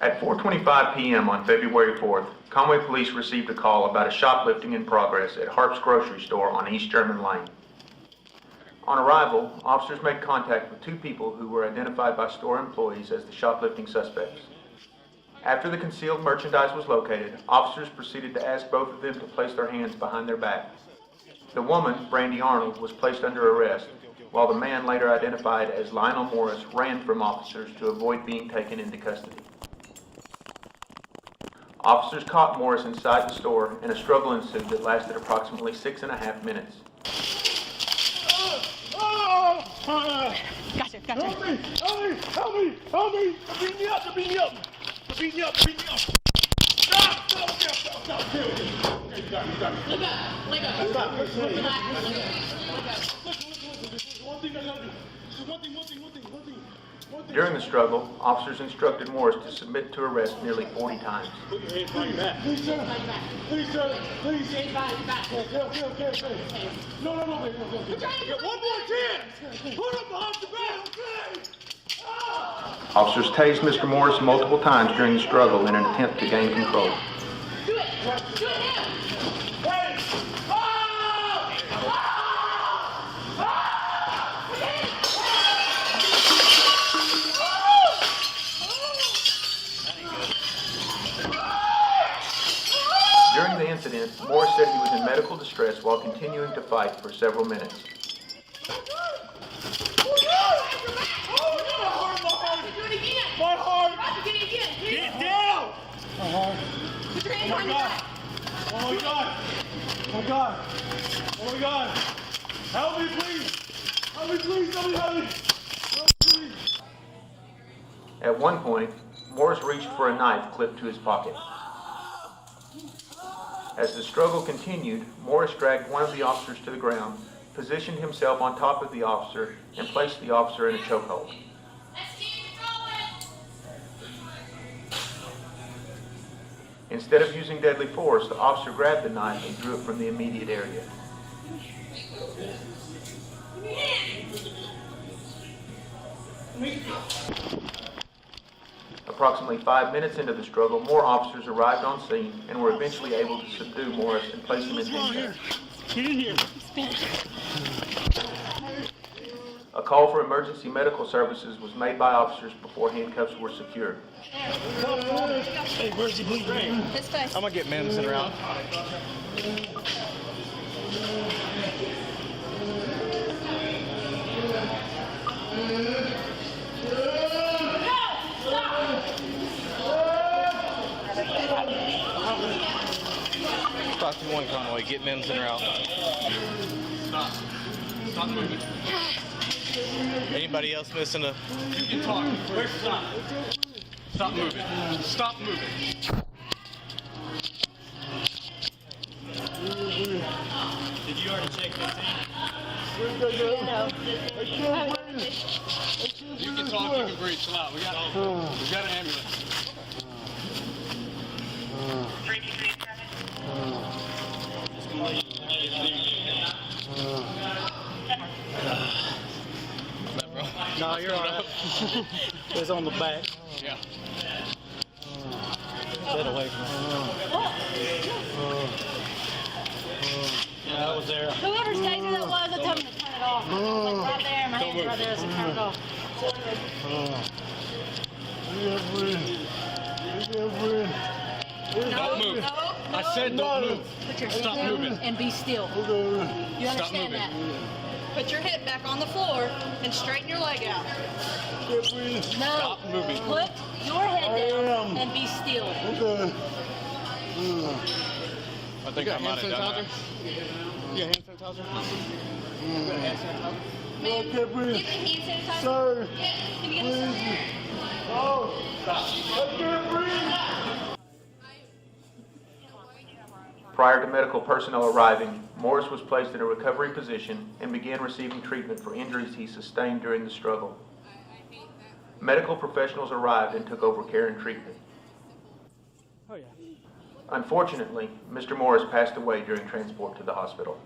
At 4:25 p.m. on February 4th, Conway police received a call about a shoplifting in progress at Harps grocery store on East German Lane. On arrival, officers made contact with two people who were identified by store employees as the shoplifting suspects. After the concealed merchandise was located, officers proceeded to ask both of them to place their hands behind their back. The woman, Brandy Arnold, was placed under arrest, while the man, later identified as Lionel Morris, ran from officers to avoid being taken into custody. Officers caught Morris inside the store, and a struggle ensued that lasted approximately 6.5 minutes. Gotcha. Help me! Beat me up! Stop! Leg up. During the struggle, officers instructed Morris to submit to arrest nearly 40 times. Put your hands behind your back. Please, sir. No. One more chance. Put him behind your back, okay? Officers tased Mr. Morris multiple times during the struggle in an attempt to gain control. Do it now! During the incident, Morris said he was in medical distress while continuing to fight for several minutes. My heart! Get down! Put your hands on your back. Oh my God! Help me, please! At one point, Morris reached for a knife clipped to his pocket. As the struggle continued, Morris dragged one of the officers to the ground, positioned himself on top of the officer, and placed the officer in a chokehold. Instead of using deadly force, the officer grabbed the knife and drew it from the immediate area. Approximately 5 minutes into the struggle, more officers arrived on scene and were eventually able to subdue Morris and place him in handcuffs. Get in here! A call for emergency medical services was made by officers before handcuffs were secured. Hey, where's he bleeding? His face. I'm gonna get Mims in around. Talk to one, Conway. Get Mims in around. Stop moving. Anybody else missing a? You can talk. Where's the stop? Stop moving. Stop moving. Did you already check that thing? No. You can talk, you can breathe. Chill out. We got an ambulance. No, you're all right. It's on the back. Yeah. Get away from Yeah, that was there. Whoever's taser that was, I told him to turn it off. Like right there, my hand's right there, so turn it off. Don't move. No. I said don't move. Put your head Stop down moving. and be still. You Stop understand moving. that? Put your head back on the floor and straighten your leg out. No. Stop moving. Put your head down and be still. I think I might have done that. You got hand sanitizer? Ma'am, get the hand sanitizer. Can you get Prior to medical personnel arriving, Morris was placed in a recovery position and began receiving treatment for injuries he sustained during the struggle. Medical professionals arrived and took over care and treatment. Oh, yeah. Unfortunately, Mr. Morris passed away during transport to the hospital.